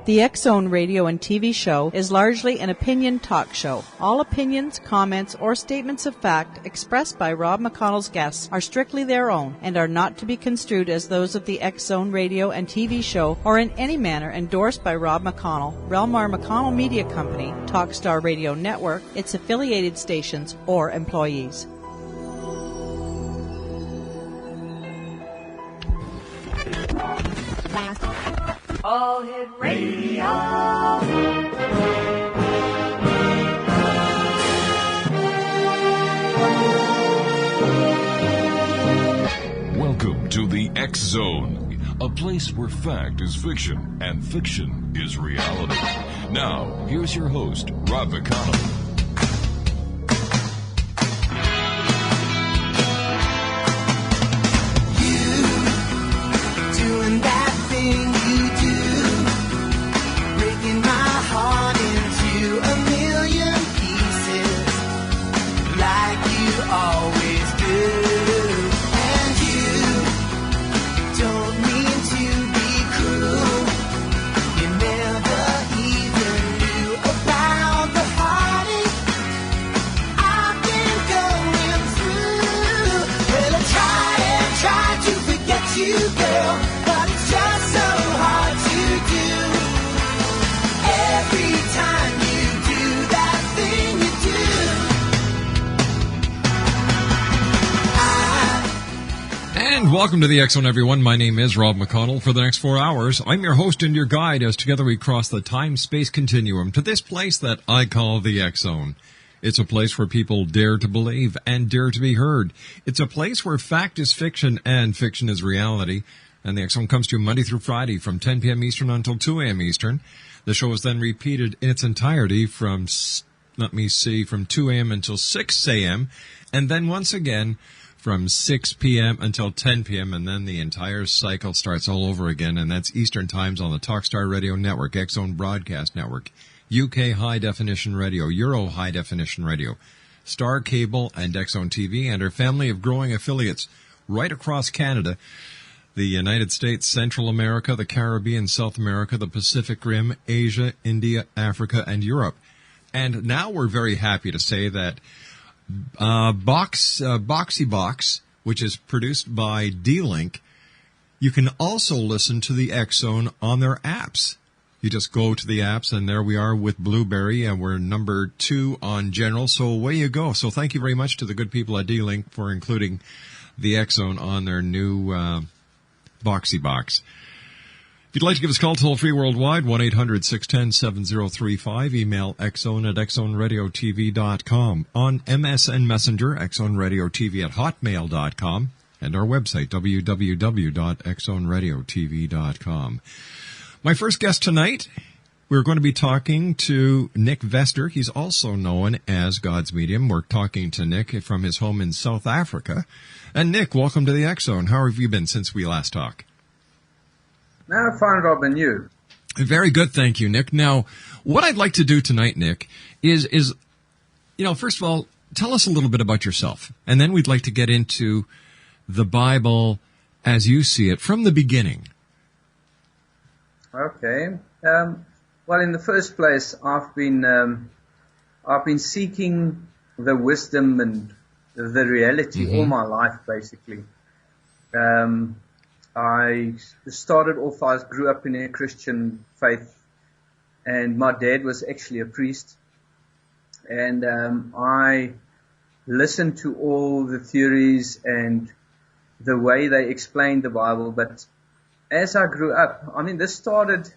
The X-Zone radio and TV show is largely an opinion talk show. All opinions, comments, or statements of fact expressed by Rob McConnell's guests are strictly their own and are not to be construed as those of the X-Zone radio and TV show or in any manner endorsed by Rob McConnell, Relmar McConnell Media Company, Talkstar Radio Network, its affiliated stations, or employees. All Hit Radio. Welcome to the X-Zone, a place where fact is fiction and fiction is reality. Now, here's your host, Rob McConnell. You doing that thing you do, breaking my heart into a million pieces, like you always do. And you don't mean to be cruel. You never even knew about the heartache I've been going through. Well, I try to forget you, girl, but it's just so hard to do. Every time you do that thing you do, And welcome to the X-Zone, everyone. My name is Rob McConnell. For the next 4 hours, I'm your host and your guide as together we cross the time-space continuum to this place that I call the X-Zone. It's a place where people dare to believe and dare to be heard. It's a place where fact is fiction and fiction is reality. And the X-Zone comes to you Monday through Friday from 10 p.m. Eastern until 2 a.m. Eastern. The show is then repeated in its entirety from 2 a.m. until 6 a.m. And then once again from 6 p.m. until 10 p.m. And then the entire cycle starts all over again. And that's Eastern Times on the Talkstar Radio Network, X-Zone Broadcast Network, UK High Definition Radio, Euro High Definition Radio, Star Cable, and X-Zone TV, and our family of growing affiliates right across Canada, the United States, Central America, the Caribbean, South America, the Pacific Rim, Asia, India, Africa, and Europe. And now we're very happy to say that Boxy Box, which is produced by D-Link, you can also listen to the X-Zone on their apps. You just go to the apps, and there we are with Blueberry, and we're number 2 on General, so away you go. So thank you very much to the good people at D-Link for including the X-Zone on their new Boxy Box. If you'd like to give us a call toll-free worldwide, 1-800-610-7035. Email xzone@xzoneradiotv.com. On MSN Messenger, xzoneradiotv@hotmail.com. And our website, www.xzoneradiotv.com. My first guest tonight, we're going to be talking to Nick Vester. He's also known as God's Medium. We're talking to Nick from his home in South Africa. And Nick, welcome to the X-Zone. How have you been since we last talked? No, fine, Rob, and you? Very good, thank you, Nick. Now, what I'd like to do tonight, Nick, is first of all, tell us a little bit about yourself. And then we'd like to get into the Bible as you see it from the beginning. Okay. Well, in the first place, I've been seeking the wisdom and the reality all my life, basically. I started off, I grew up in a Christian faith, and my dad was actually a priest. And I listened to all the theories and the way they explained the Bible. But as I grew up, this started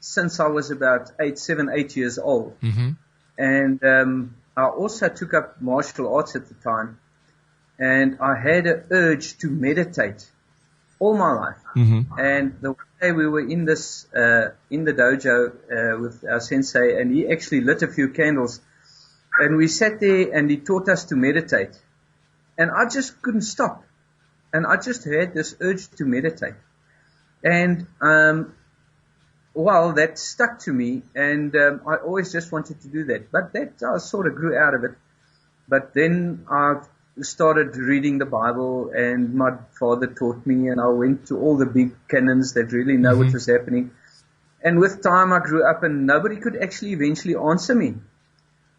since I was about 7, 8 years old. Mm-hmm. And I also took up martial arts at the time. And I had an urge to meditate all my life. Mm-hmm. And the one day we were in the dojo with our sensei, and he actually lit a few candles. And we sat there, and he taught us to meditate. And I just couldn't stop. And I just had this urge to meditate. And, that stuck to me, and I always just wanted to do that. But that I sort of grew out of it. But then I started reading the Bible, and my father taught me, and I went to all the big canons that really know what was happening. And with time, I grew up, and nobody could actually eventually answer me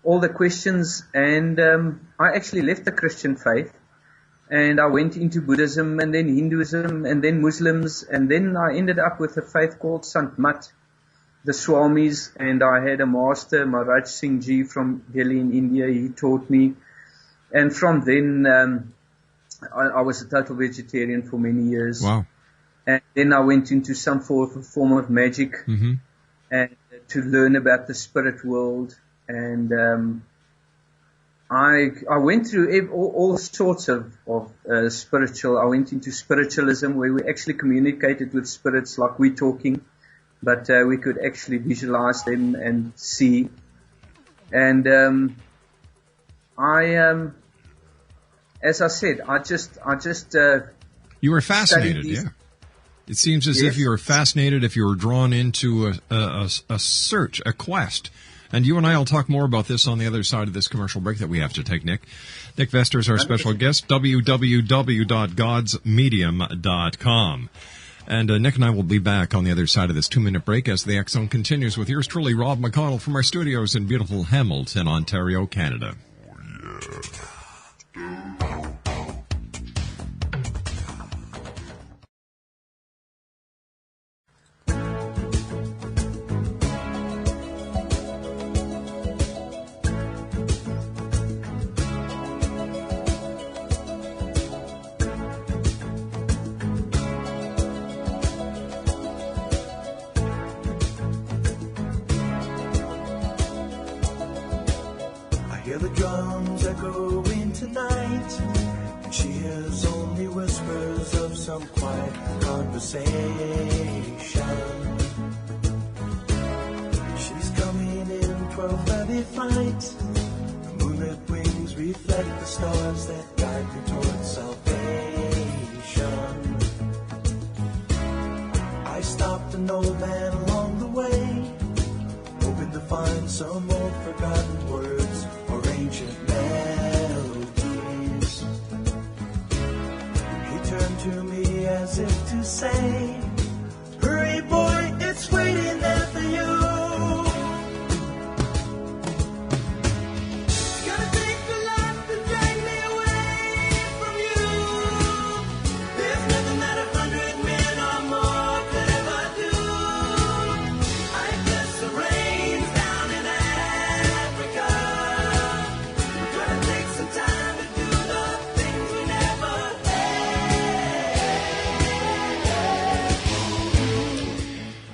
all the questions. And I actually left the Christian faith, and I went into Buddhism, and then Hinduism, and then Muslims, and then I ended up with a faith called Sant Mat, the Swamis, and I had a master, Maharaj Singh Ji from Delhi in India. He taught me, and from then I was a total vegetarian for many years. Wow. And then I went into some form of magic, and to learn about the spirit world. And I went through all sorts of spiritual. I went into spiritualism, where we actually communicated with spirits like we're talking, but we could actually visualize them and see. And as I said, I just you were fascinated, yeah. It seems as if you were fascinated, if you were drawn into a search, a quest. And you and I will talk more about this on the other side of this commercial break that we have to take, Nick. Nick Vester is our special guest, www.godsmedium.com. And Nick and I will be back on the other side of this 2-minute break as the X Zone continues with yours truly, Rob McConnell, from our studios in beautiful Hamilton, Ontario, Canada.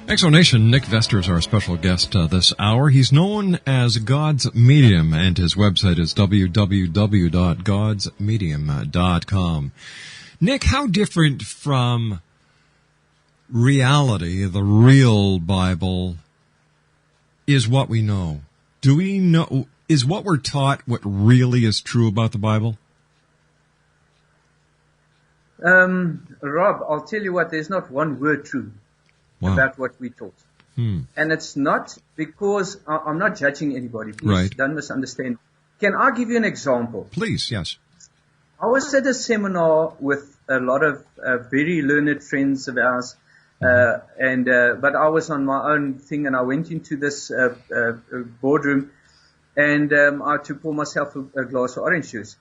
Exonation, Nick Vester is our special guest this hour. He's known as God's Medium, and his website is www.godsmedium.com. Nick, how different from reality, the real Bible, is what we know? Do we know, is what we're taught what really is true about the Bible? Rob, I'll tell you what, there's not one word true. Wow. About what we taught. And it's not because I'm not judging anybody. Please don't misunderstand. Can I give you an example? Please, yes. I was at a seminar with a lot of very learned friends of ours, but I was on my own thing, and I went into this boardroom, and I had to pour myself a glass of orange juice.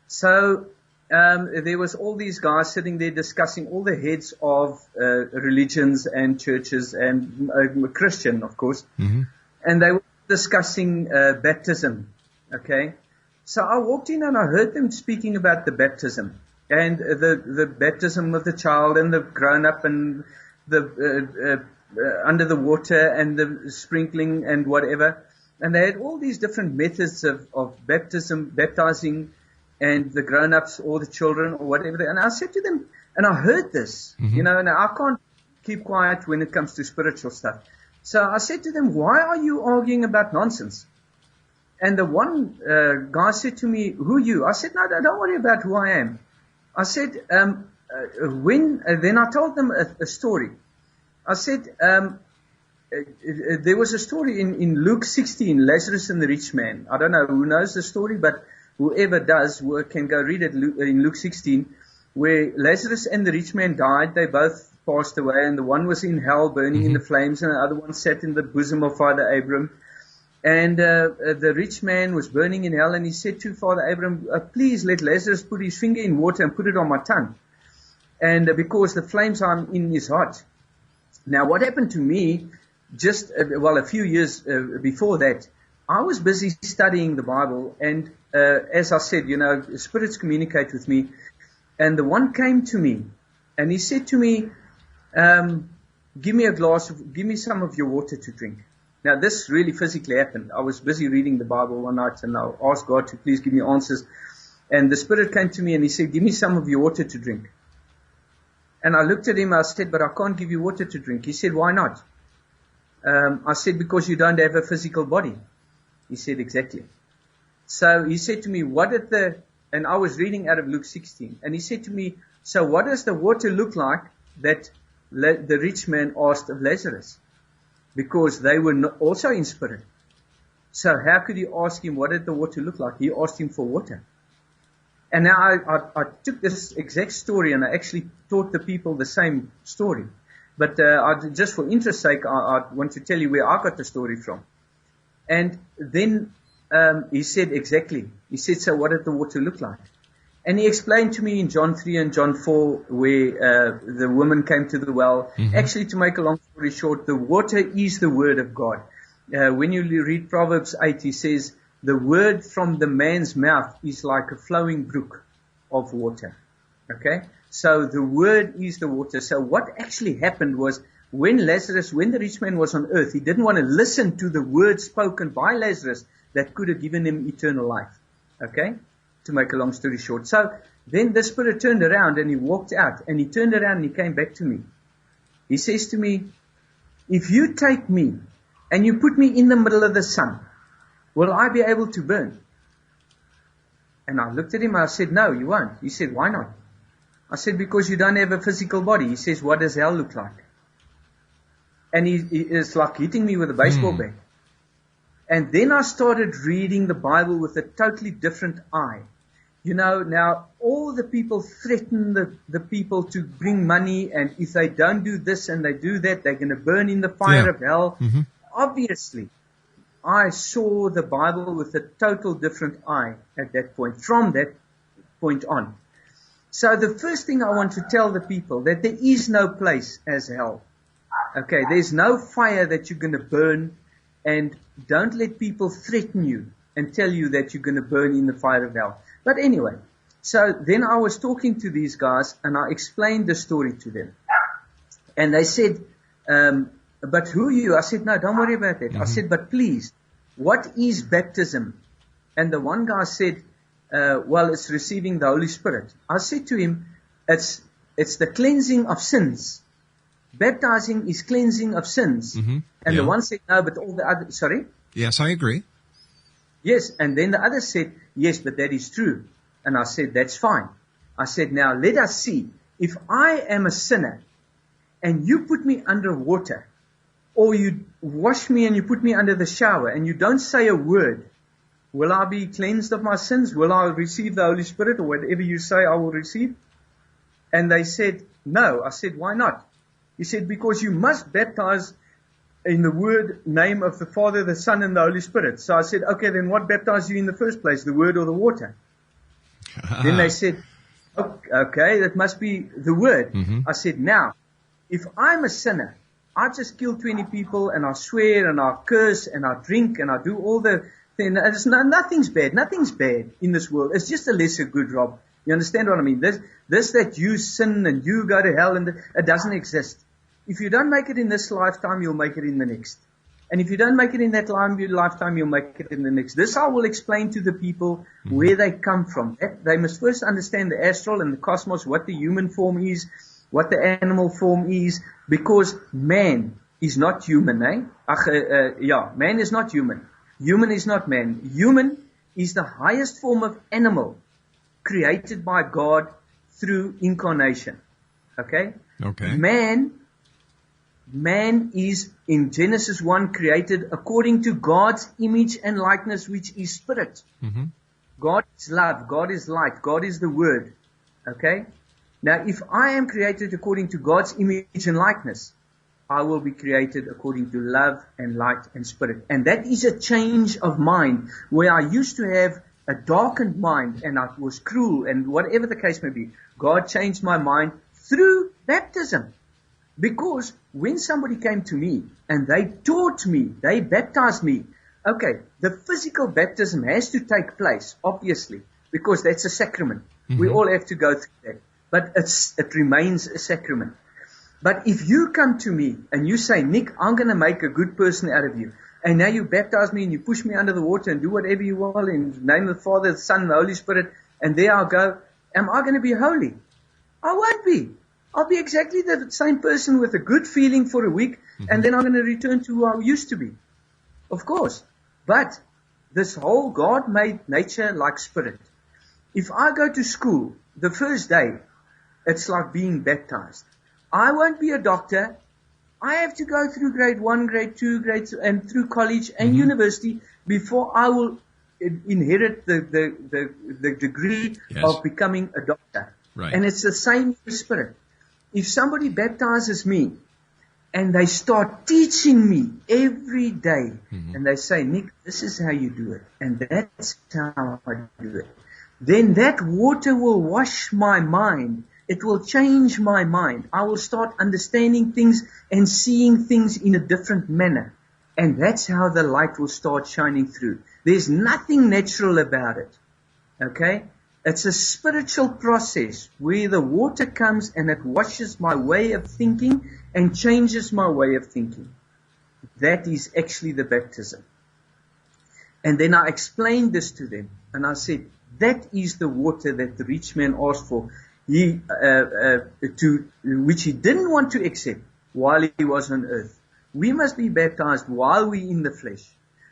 So there was all these guys sitting there discussing, all the heads of religions and churches, and Christian, of course, and they were discussing baptism. Okay, so I walked in and I heard them speaking about the baptism and the baptism of the child and the grown up and the under the water and the sprinkling and whatever, and they had all these different methods of baptizing. And the grown-ups or the children or whatever. And I said to them, and I heard this, and I can't keep quiet when it comes to spiritual stuff. So I said to them, why are you arguing about nonsense? And the one guy said to me, who you? I said, no, don't worry about who I am. I said, then I told them a story. I said, there was a story in Luke 16, Lazarus and the rich man. I don't know who knows the story, but whoever does can go read it in Luke 16. where Lazarus and the rich man died. They both passed away, and the one was in hell burning in the flames, and the other one sat in the bosom of Father Abraham. And the rich man was burning in hell, and he said to Father Abraham, please let Lazarus put his finger in water and put it on my tongue. And because the flames I'm in is hot. Now, what happened to me just, a few years before that, I was busy studying the Bible, and as I said, spirits communicate with me. And the one came to me, and he said to me, give me some of your water to drink. Now, this really physically happened. I was busy reading the Bible one night, and I asked God to please give me answers. And the Spirit came to me, and he said, give me some of your water to drink. And I looked at him, I said, but I can't give you water to drink. He said, why not? I said, because you don't have a physical body. He said, exactly. So he said to me, and I was reading out of Luke 16, and he said to me, so what does the water look like that the rich man asked of Lazarus? Because they were also in spirit. So how could he ask him, what did the water look like? He asked him for water. And now I took this exact story and I actually taught the people the same story. But just for interest's sake, I want to tell you where I got the story from. And then he said exactly. He said, so what did the water look like? And he explained to me in John 3 and John 4 where the woman came to the well. Actually, to make a long story short, the water is the word of God. When you read Proverbs 8, he says, the word from the man's mouth is like a flowing brook of water. Okay? So the word is the water. So what actually happened was when the rich man was on earth, he didn't want to listen to the word spoken by Lazarus that could have given him eternal life. Okay? To make a long story short. So then the Spirit turned around and he walked out, and he turned around and he came back to me. He says to me, if you take me and you put me in the middle of the sun, will I be able to burn? And I looked at him and I said, no, you won't. He said, why not? I said, because you don't have a physical body. He says, what does hell look like? And he is like hitting me with a baseball bat. And then I started reading the Bible with a totally different eye. Now all the people threaten the people to bring money, and if they don't do this and they do that, they're going to burn in the fire of hell. Obviously, I saw the Bible with a total different eye at that point, from that point on. So the first thing I want to tell the people, that there is no place as hell. Okay, there's no fire that you're going to burn, and don't let people threaten you and tell you that you're going to burn in the fire of hell. But anyway, so then I was talking to these guys and I explained the story to them. And they said, but who are you? I said, no, don't worry about that. I said, but please, what is baptism? And the one guy said, well, it's receiving the Holy Spirit. I said to him, it's the cleansing of sins. Baptizing is cleansing of sins. And the one said, no, but all the other, sorry? Yes, I agree. Yes, and then the other said, yes, but that is true. And I said, that's fine. I said, now let us see. If I am a sinner and you put me under water, or you wash me and you put me under the shower and you don't say a word, will I be cleansed of my sins? Will I receive the Holy Spirit, or whatever you say I will receive? And they said, no. I said, why not? He said, because you must baptize in the name of the Father, the Son, and the Holy Spirit. So I said, okay, then what baptized you in the first place, the word or the water? Then they said, okay, that must be the word. I said, now, if I'm a sinner, I just kill 20 people and I swear and I curse and I drink and I do all the things. Nothing's bad. Nothing's bad in this world. It's just a lesser good, Rob. You understand what I mean? This that you sin and you go to hell, and it doesn't exist. If you don't make it in this lifetime, you'll make it in the next. And if you don't make it in that lifetime, you'll make it in the next. This I will explain to the people where they come from. They must first understand the astral and the cosmos, what the human form is, what the animal form is, because man is not human, eh? Man is not human. Human is not man. Human is the highest form of animal created by God through incarnation. Okay? Okay. Man is in Genesis 1 created according to God's image and likeness, which is spirit. God is love. God is light. God is the word. Okay? Now, if I am created according to God's image and likeness, I will be created according to love and light and spirit. And that is a change of mind, where I used to have a darkened mind and I was cruel and whatever the case may be. God changed my mind through baptism. Because when somebody came to me and they taught me, they baptized me, okay, the physical baptism has to take place, obviously, because that's a sacrament. We all have to go through that. But it remains a sacrament. But if you come to me and you say, Nick, I'm going to make a good person out of you, and now you baptize me and you push me under the water and do whatever you will in the name of the Father, the Son, and the Holy Spirit, and there I go, am I going to be holy? I won't be. I'll be exactly the same person with a good feeling for a week, and then I'm going to return to who I used to be. Of course. But this whole God made nature like spirit. If I go to school the first day, it's like being baptized. I won't be a doctor. I have to go through grade 1, grade 2, and through college and university before I will inherit the degree of becoming a doctor. Right. And it's the same with spirit. If somebody baptizes me and they start teaching me every day, and they say, Nick, this is how you do it, and that's how I do it, then that water will wash my mind. It will change my mind. I will start understanding things and seeing things in a different manner. And that's how the light will start shining through. There's nothing natural about it. Okay? It's a spiritual process where the water comes and it washes my way of thinking and changes my way of thinking. That is actually the baptism. And then I explained this to them. And I said, that is the water that the rich man asked for. Which he didn't want to accept while he was on earth. We must be baptized while we're in the flesh.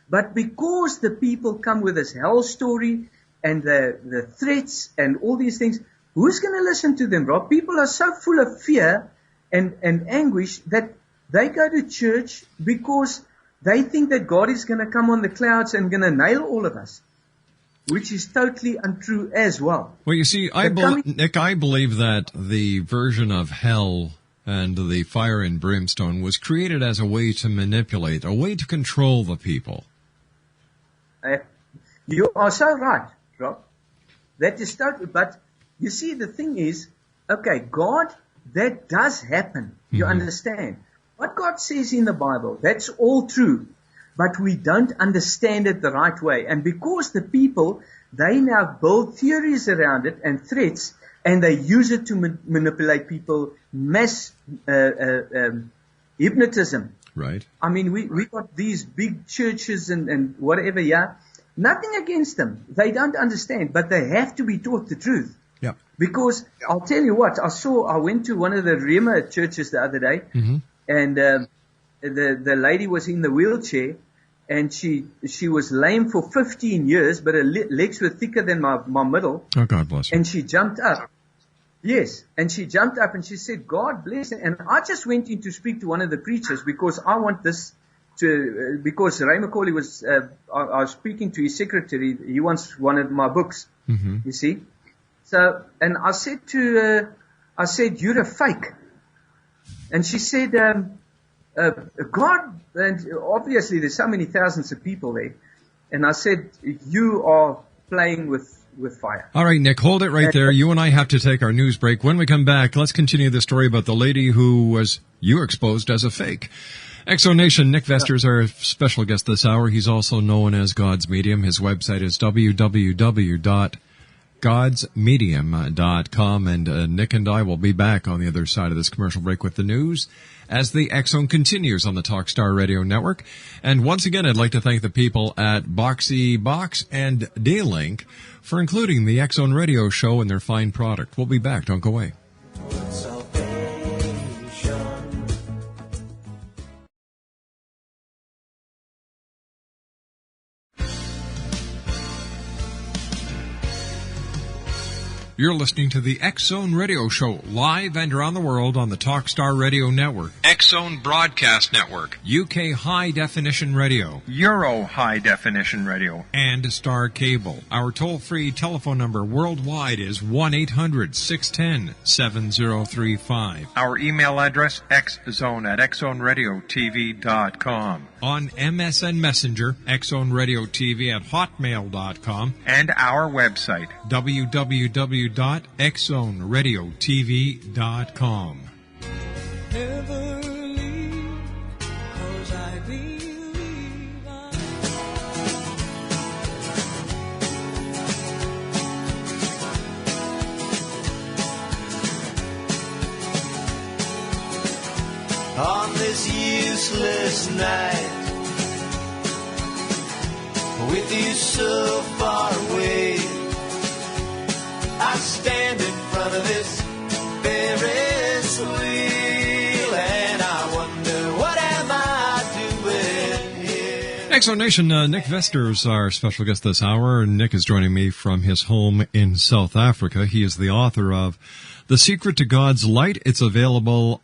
But because the people come with this hell story and the threats and all these things, who's going to listen to them, Rob? People are so full of fear and anguish that they go to church because they think that God is going to come on the clouds and going to nail all of us. Which is totally untrue as well. Well, you see, Nick, I believe that the version of hell and the fire and brimstone was created as a way to manipulate, a way to control the people. You are so right, Rob. That is totally, but you see, the thing is, okay, God, that does happen. You understand? What God says in the Bible, that's all true. But we don't understand it the right way. And because the people, they now build theories around it and threats, and they use it to manipulate people, mass hypnotism. Right. I mean, we got these big churches and whatever, yeah. Nothing against them. They don't understand, but they have to be taught the truth. Yeah. Because I'll tell you what, I went to one of the Rema churches the other day, and the lady was in the wheelchair, and she was lame for 15 years, but her legs were thicker than my middle. Oh, God bless her. And she jumped up. Yes, and she jumped up and she said, God bless her. And I just went in to speak to one of the preachers because I want this to, because Ray McCauley was, I was speaking to his secretary. He wants one of my books, you see. So, and I said to her, I said, you're a fake. And she said, God, and obviously there's so many thousands of people there. And I said, you are playing with fire. All right, Nick, hold it right there. You and I have to take our news break. When we come back, let's continue the story about the lady who was you exposed as a fake. Exo Nation, Nick Vester is our special guest this hour. He's also known as God's Medium. His website is www.godsmedium.com, and Nick and I will be back on the other side of this commercial break with the news as the X-Zone continues on the Talkstar Radio Network. And once again, I'd like to thank the people at Boxy Box and D-Link for including the X-Zone Radio Show in their fine product. We'll be back. Don't go away. You're listening to the X-Zone Radio Show, live and around the world on the Talkstar Radio Network, X-Zone Broadcast Network, UK High Definition Radio, Euro High Definition Radio, and Star Cable. Our toll-free telephone number worldwide is 1-800-610-7035. Our email address, xzone@xzoneradiotv.com. On MSN Messenger, xzoneradiotv@hotmail.com. And our website, www.xzoneradiotv.com. Never leave, 'cause I believe on this useless night, with you so far away, I stand in front of this Ferris wheel and I wonder, what am I doing here? X-Zone Nation, Nick Vester is our special guest this hour. Nick is joining me from his home in South Africa. He is the author of The Secret to God's Light. It's available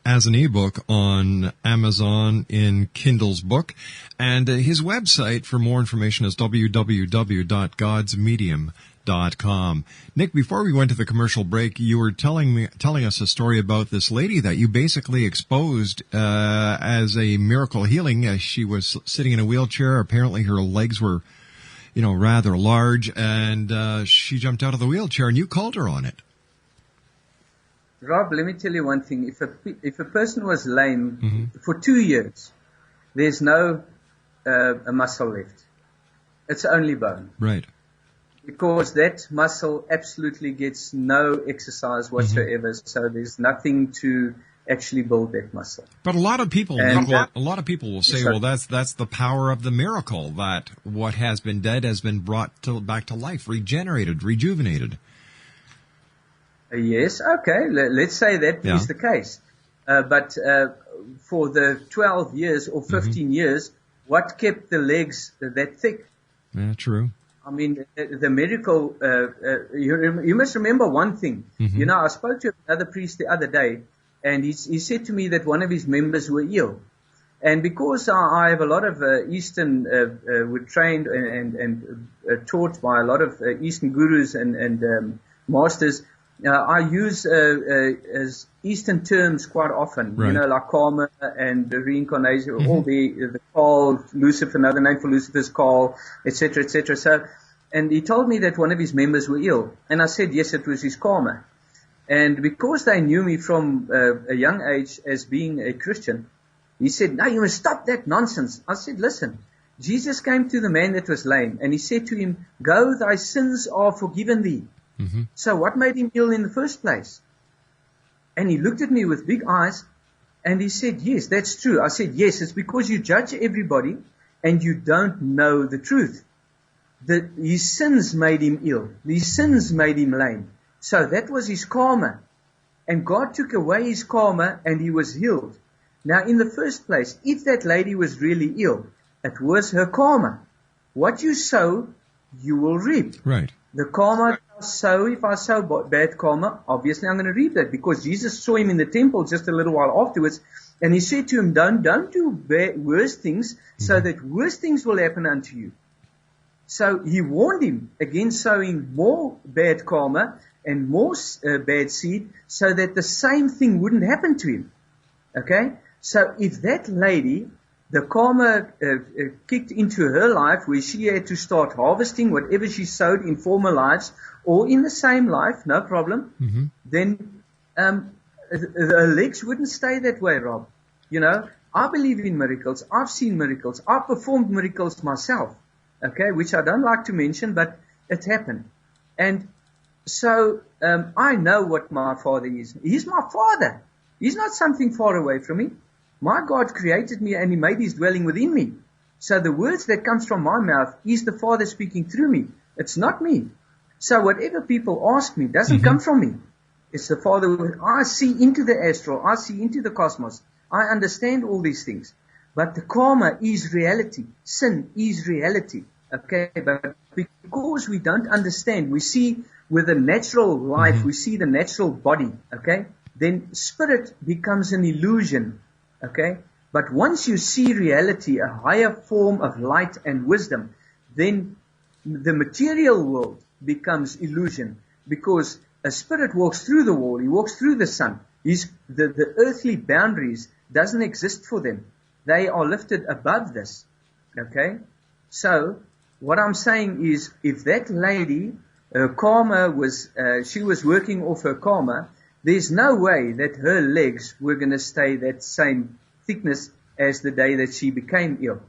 as an ebook on Amazon in Kindle's book. And his website for more information is www.godsmedium.com. Nick, before we went to the commercial break, you were telling us a story about this lady that you basically exposed as a miracle healing. She was sitting in a wheelchair. Apparently her legs were, rather large, and she jumped out of the wheelchair, and you called her on it. Rob, let me tell you one thing. If a person was lame for 2 years, there's no a muscle left. It's only bone. Right. Because that muscle absolutely gets no exercise whatsoever. So there's nothing to actually build that muscle. But a lot of people will say, well, that's the power of the miracle, that what has been dead has been brought back to life, regenerated, rejuvenated. Yes, okay, let's say that is the case. But for the 12 years or 15 years, what kept the legs that thick? Yeah, true. I mean, the miracle, you must remember one thing. I spoke to another priest the other day, and he said to me that one of his members were ill. And because I have a lot of Eastern, were trained and taught by a lot of Eastern gurus and masters, I use as Eastern terms quite often, right. Like karma and reincarnation, all the call, Lucifer, another name for Lucifer is call, etc., etc. So, and he told me that one of his members were ill, and I said yes, it was his karma. And because they knew me from a young age as being a Christian, he said, "No, you must stop that nonsense." I said, "Listen, Jesus came to the man that was lame, and he said to him, 'Go, thy sins are forgiven thee.'" So what made him ill in the first place? And he looked at me with big eyes and he said, "Yes, that's true." I said, "Yes, it's because you judge everybody and you don't know the truth. His sins made him ill. His sins made him lame. So that was his karma. And God took away his karma and he was healed." Now, in the first place, if that lady was really ill, it was her karma. What you sow, you will reap. Right. The karma I sow, if I sow bad karma, obviously I'm going to reap that, because Jesus saw him in the temple just a little while afterwards, and he said to him, don't do worse things, so that worse things will happen unto you. So he warned him against sowing more bad karma and more bad seed, so that the same thing wouldn't happen to him. Okay? So if that lady, the karma kicked into her life, where she had to start harvesting whatever she sowed in former lives, or in the same life, no problem, then the legs wouldn't stay that way, Rob. I believe in miracles. I've seen miracles. I've performed miracles myself, okay, which I don't like to mention, but it happened. And so I know what my Father is. He's my Father. He's not something far away from me. My God created me and he made his dwelling within me. So the words that comes from my mouth is the Father speaking through me. It's not me. So whatever people ask me doesn't come from me. It's the Father. I see into the astral. I see into the cosmos. I understand all these things. But the karma is reality. Sin is reality. Okay, but because we don't understand, we see with the natural life, we see the natural body, okay, then spirit becomes an illusion, okay. But once you see reality, a higher form of light and wisdom, then the material world becomes illusion, because a spirit walks through the wall, he walks through the sun. The earthly boundaries doesn't exist for them. They are lifted above this, okay. So what I'm saying is, if that lady, her karma she was working off her karma, there's no way that her legs were going to stay that same thickness as the day that she became ill.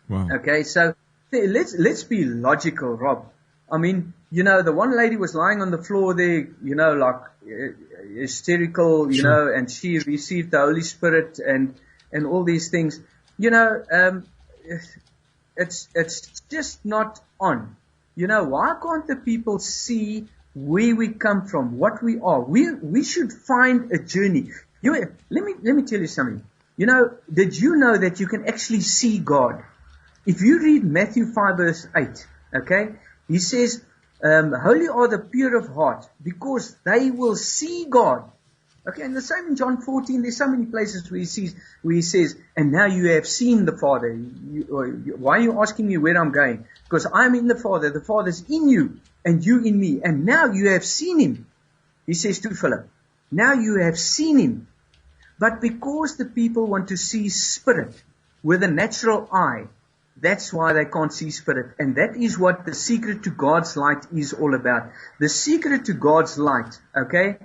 Wow. Okay, so let's be logical, Rob. I mean, the one lady was lying on the floor there, like hysterical, Sure. and she received the Holy Spirit and all these things. It's just not on. Why can't the people see where we come from, what we are? We should find a journey. Let me tell you something. Did you know that you can actually see God? If you read Matthew 5 verse 8, okay, he says, holy are the pure of heart, because they will see God. Okay, and the same in John 14, there's so many places where he says, and now you have seen the Father. Why are you asking me where I'm going? Because I'm in the Father's in you, and you in me, and now you have seen Him. He says to Philip, now you have seen Him. But because the people want to see Spirit with a natural eye, that's why they can't see Spirit. And that is what the secret to God's light is all about. The secret to God's light, okay,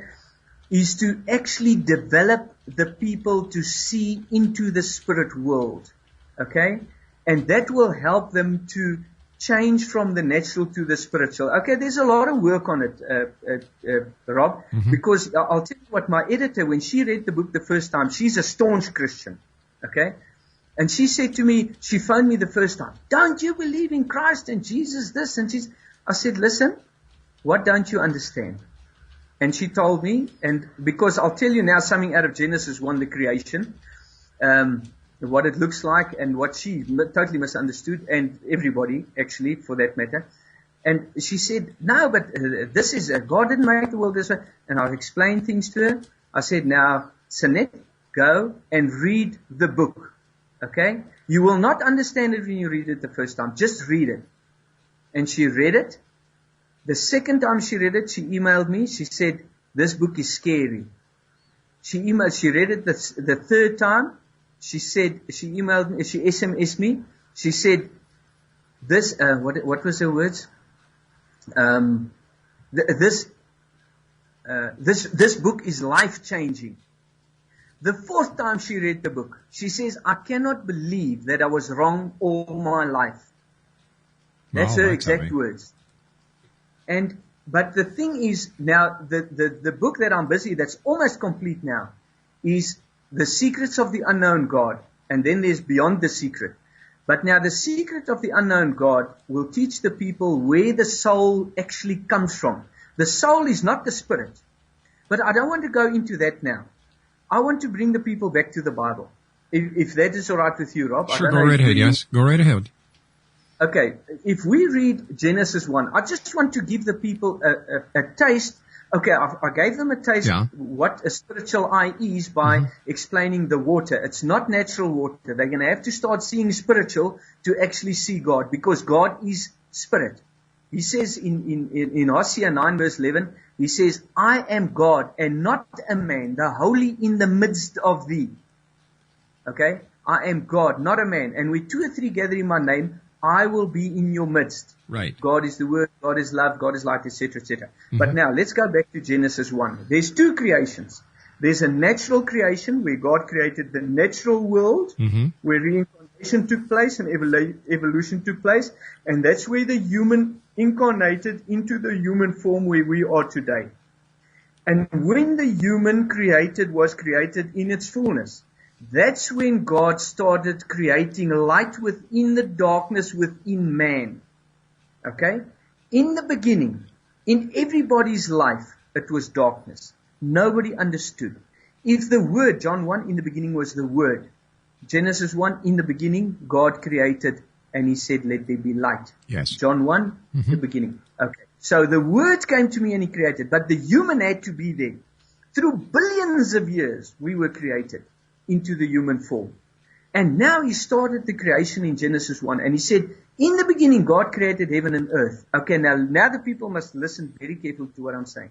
is to actually develop the people to see into the spirit world, okay? And that will help them to change from the natural to the spiritual. Okay, there's a lot of work on it, Rob, because I'll tell you what, my editor, when she read the book the first time, she's a staunch Christian, okay? And she said to me, she phoned me the first time, don't you believe in Christ and Jesus this and Jesus? I said, listen, what don't you understand? And she told me, and because I'll tell you now something out of Genesis 1, the creation, what it looks like and what she totally misunderstood, and everybody actually for that matter. And she said, no, but this is, God didn't make the world this way. And I've explained things to her. I said, now, Sanette, go and read the book. Okay? You will not understand it when you read it the first time. Just read it. And she read it. The second time she read it, she emailed me. She said, this book is scary. She read it the third time. She said, she emailed me, she SMS'd me. She said, this, what was her words? This book is life-changing. The fourth time she read the book, she says, I cannot believe that I was wrong all my life. That's her exact words. But the thing is, now, the book that I'm busy, that's almost complete now, is The Secrets of the Unknown God. And then there's Beyond the Secret. But now the secret of the unknown God will teach the people where the soul actually comes from. The soul is not the spirit. But I don't want to go into that now. I want to bring the people back to the Bible. If that is all right with you, Rob. Sure, go right ahead, yes. Go right ahead. Okay, if we read Genesis 1, I just want to give the people a taste. Okay, I gave them a taste what a spiritual eye is by explaining the water. It's not natural water. They're going to have to start seeing spiritual to actually see God, because God is spirit. He says in Hosea 9 verse 11, he says, I am God and not a man, the holy in the midst of thee. Okay, I am God, not a man. And where 2 or 3 gather in my name, I will be in your midst. Right. God is the word, God is love, God is light, etc., etc. But now let's go back to Genesis 1. There's 2 creations. There's a natural creation where God created the natural world, where reincarnation took place and evolution took place. And that's where the human incarnated into the human form where we are today. And when the human was created in its fullness, that's when God started creating light within the darkness within man. Okay? In the beginning, in everybody's life, it was darkness. Nobody understood. If the Word, John 1, in the beginning was the Word. Genesis 1, in the beginning, God created and he said, let there be light. Yes. John 1, the beginning. Okay. So the Word came to me and he created, but the human had to be there. Through billions of years, we were created into the human form. And now he started the creation in Genesis 1, and he said, in the beginning, God created heaven and earth. Okay, now the people must listen very carefully to what I'm saying.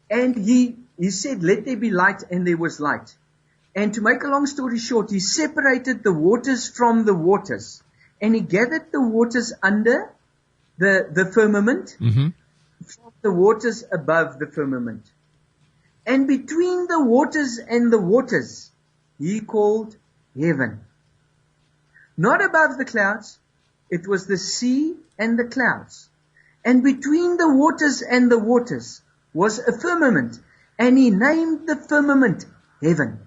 And he said, let there be light, and there was light. And to make a long story short, he separated the waters from the waters. And he gathered the waters under the firmament from the waters above the firmament. And between the waters and the waters, he called heaven. Not above the clouds, it was the sea and the clouds. And between the waters and the waters was a firmament, and he named the firmament heaven.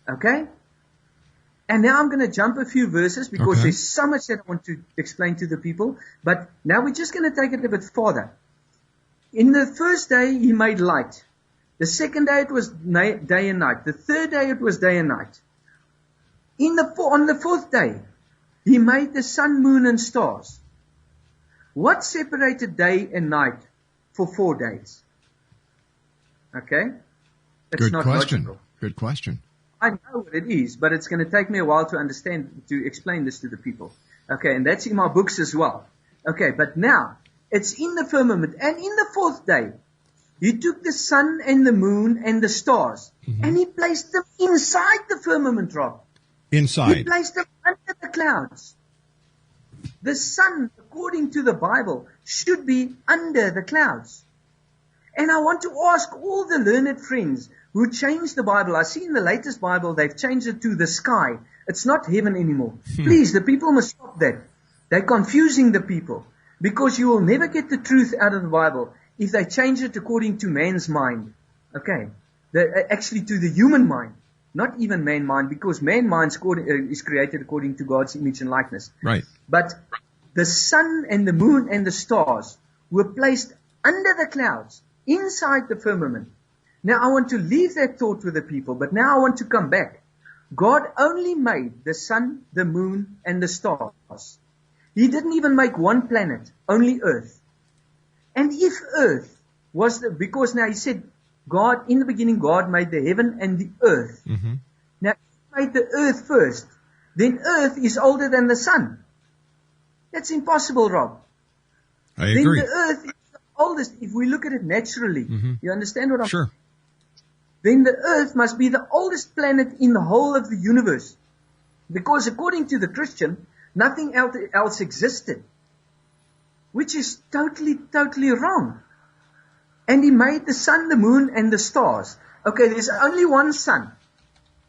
Okay? And now I'm going to jump a few verses because there's so much that I want to explain to the people. But now we're just going to take it a bit farther. In the first day, he made light. The second day, it was day and night. The third day, it was day and night. On the fourth day, he made the sun, moon, and stars. What separated day and night for 4 days? Okay? That's Good not question. logical. Good question. I know what it is, but it's going to take me a while to explain this to the people. Okay, and that's in my books as well. Okay, but now, it's in the firmament. And in the fourth day, he took the sun and the moon and the stars, and he placed them inside the firmament, Rob. Inside. He placed them under the clouds. The sun, according to the Bible, should be under the clouds. And I want to ask all the learned friends who changed the Bible. I see in the latest Bible, they've changed it to the sky. It's not heaven anymore. Please, the people must stop that. They're confusing the people, because you will never get the truth out of the Bible if they change it according to man's mind. Okay? Actually to the human mind. Not even man mind, because man mind is created according to God's image and likeness. Right. But the sun and the moon and the stars were placed under the clouds, inside the firmament. Now I want to leave that thought with the people, but now I want to come back. God only made the sun, the moon, and the stars. He didn't even make one planet, only Earth. And if Earth was because now he said, God, in the beginning, God made the heaven and the earth. Now, if he made the earth first, then earth is older than the sun. That's impossible, Rob. I agree. Then the earth is the oldest, if we look at it naturally. You understand what I'm saying? Sure. Then the earth must be the oldest planet in the whole of the universe. Because according to the Christian, nothing else existed. Which is totally, totally wrong. And he made the sun, the moon, and the stars. Okay, there's only one sun.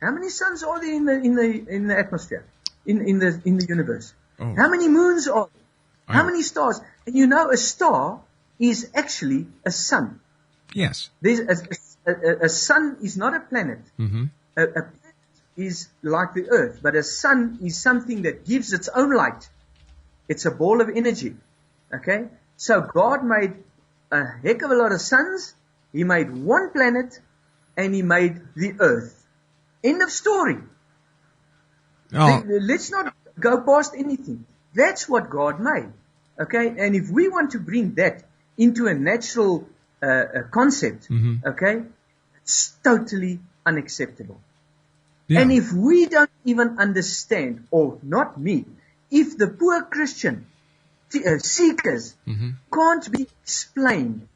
How many suns are there in the atmosphere, in the universe? Oh. How many moons are there? How many stars? And you know, a star is actually a sun. Yes. There's a sun is not a planet. A planet is like the earth, but a sun is something that gives its own light. It's a ball of energy. Okay, so God made a heck of a lot of suns. He made one planet, and he made the earth. End of story. Oh. Let's not go past anything. That's what God made. Okay, and if we want to bring that into a natural concept, okay, it's totally unacceptable. Yeah. And if we don't even understand, or not me, if the poor Christian seekers can't be explained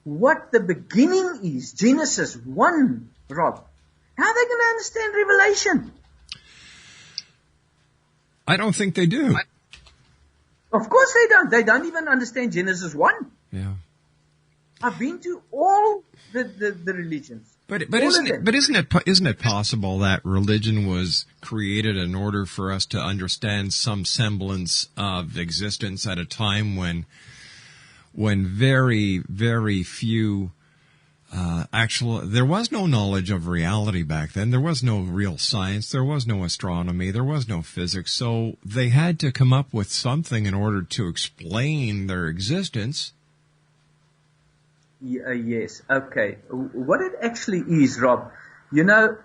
what the beginning is, Genesis 1, Rob, how are they going to understand Revelation? I don't think they do. Of course they don't. They don't even understand Genesis 1. Yeah. I've been to all the religions. But isn't it possible that religion was created in order for us to understand some semblance of existence at a time when very, very few there was no knowledge of reality back then. There was no real science. There was no astronomy. There was no physics. So they had to come up with something in order to explain their existence. Yes. Okay. What it actually is, Rob, you know,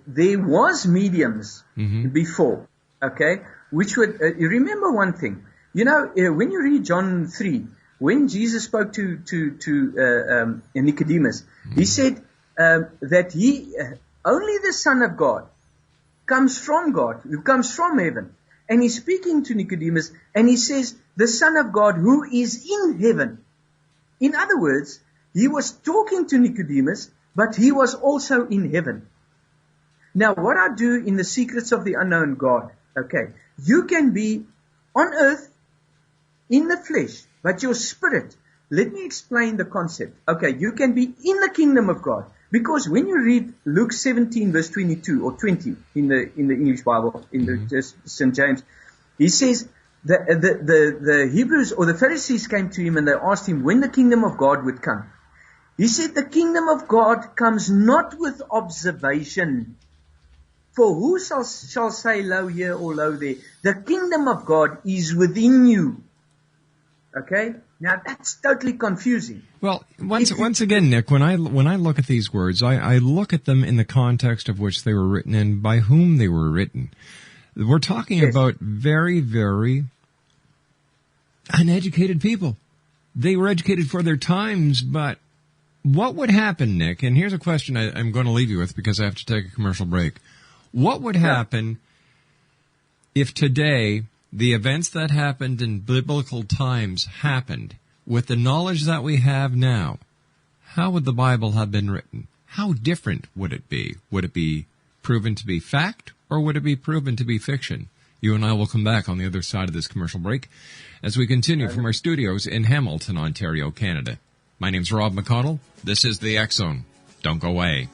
there was mediums before, okay, which would, you remember one thing, when you read John 3, when Jesus spoke to Nicodemus, he said that only the Son of God comes from God, who comes from heaven. And he's speaking to Nicodemus, and he says, the Son of God who is in heaven. In other words, he was talking to Nicodemus, but he was also in heaven. Now, what I do in the secrets of the unknown God, okay, you can be on earth, in the flesh, but your spirit, let me explain the concept. Okay, you can be in the kingdom of God, because when you read Luke 17 verse 22 or 20 in the English Bible, in the St. James, he says, the Hebrews or the Pharisees came to him and they asked him when the kingdom of God would come. He said, the kingdom of God comes not with observation. For who shall say, lo here or lo there? The kingdom of God is within you. Okay? Now that's totally confusing. Well, once again, Nick, when I look at these words, I look at them in the context of which they were written and by whom they were written. We're talking about very, very uneducated people. They were educated for their times, but what would happen, Nick, and here's a question I'm going to leave you with because I have to take a commercial break. What would happen if today the events that happened in biblical times happened with the knowledge that we have now? How would the Bible have been written? How different would it be? Would it be proven to be fact, or would it be proven to be fiction? You and I will come back on the other side of this commercial break as we continue from our studios in Hamilton, Ontario, Canada. My name's Rob McConnell. This is the X Zone. Don't go away.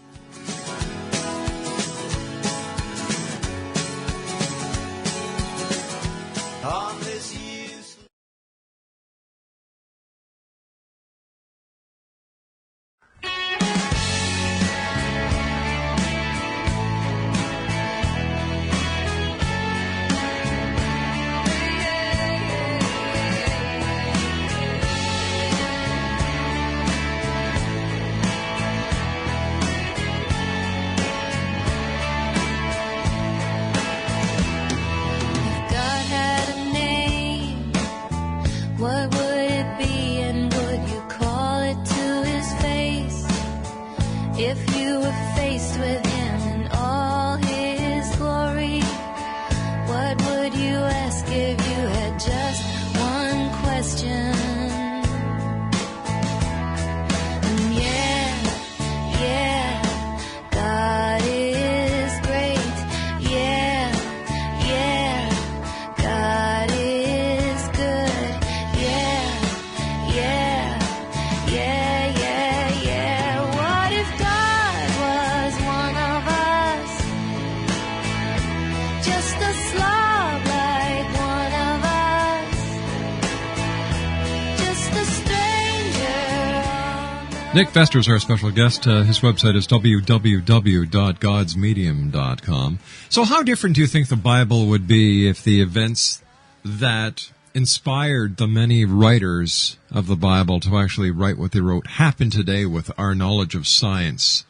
Nick Vester is our special guest. His website is www.godsmedium.com. So how different do you think the Bible would be if the events that inspired the many writers of the Bible to actually write what they wrote happened today with our knowledge of science?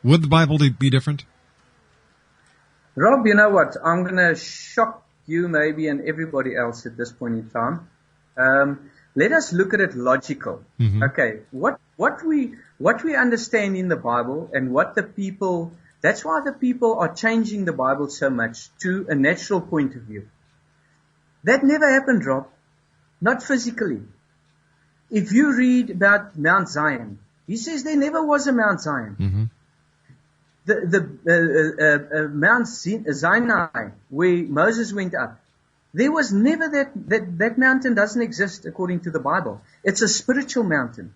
Would the Bible be different? Rob, you know what? I'm going to shock you maybe and everybody else at this point in time. Let us look at it logical. Mm-hmm. Okay, what we understand in the Bible and what the people, that's why the people are changing the Bible so much to a natural point of view. That never happened, Rob. Not physically. If you read about Mount Zion, he says there never was a Mount Zion. Mm-hmm. The Mount Sinai, where Moses went up, there was never that mountain doesn't exist according to the Bible. It's a spiritual mountain.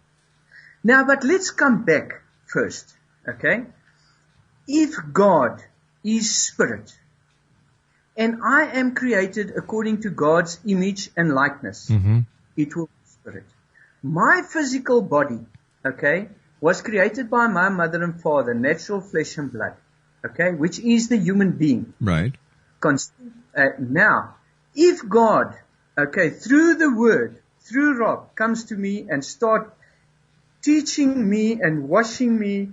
Now, but let's come back first, okay? If God is spirit, and I am created according to God's image and likeness, mm-hmm. It will be spirit. My physical body, okay, was created by my mother and father, natural flesh and blood, okay, which is the human being. Right. Now, if God, okay, through the word, through Rob, comes to me and start teaching me and washing me,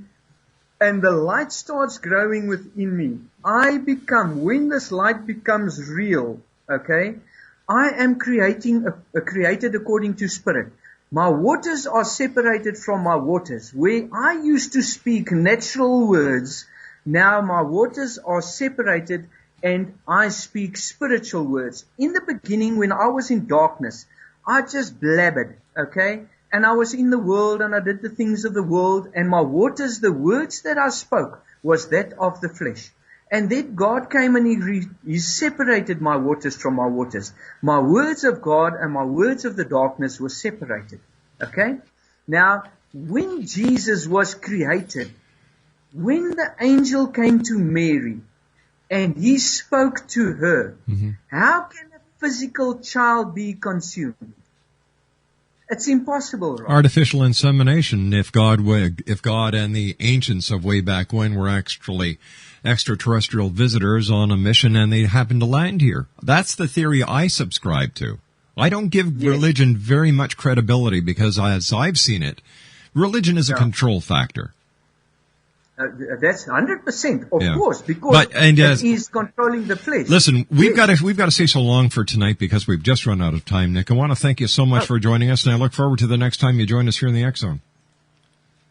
and the light starts growing within me, I become, when this light becomes real, Okay? I am created according to spirit. My waters are separated from my waters. Where I used to speak natural words, now my waters are separated and I speak spiritual words. In the beginning, when I was in darkness, I just blabbered, okay? And I was in the world and I did the things of the world, and my waters, the words that I spoke, was that of the flesh. And then God came and He separated my waters from my waters. My words of God and my words of the darkness were separated. Okay? Now, when Jesus was created, when the angel came to Mary and he spoke to her, how can a physical child be consumed? It's impossible, right? Artificial insemination, if God and the ancients of way back when were actually extraterrestrial visitors on a mission and they happened to land here. That's the theory I subscribe to. I don't give religion very much credibility because, as I've seen it, religion is a control factor. That's 100%, of course, because it is controlling the flesh. Listen, we've got to say so long for tonight because we've just run out of time, Nick. I want to thank you so much for joining us, and I look forward to the next time you join us here in the X Zone.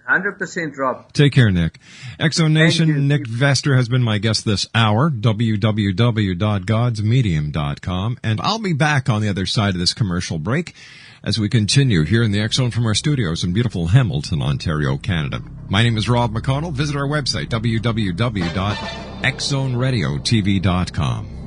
100%, Rob. Take care, Nick. X Zone Nation, Nick Vester has been my guest this hour, www.godsmedium.com, and I'll be back on the other side of this commercial break as we continue here in the X Zone from our studios in beautiful Hamilton, Ontario, Canada. My name is Rob McConnell. Visit our website, www.xzoneradiotv.com.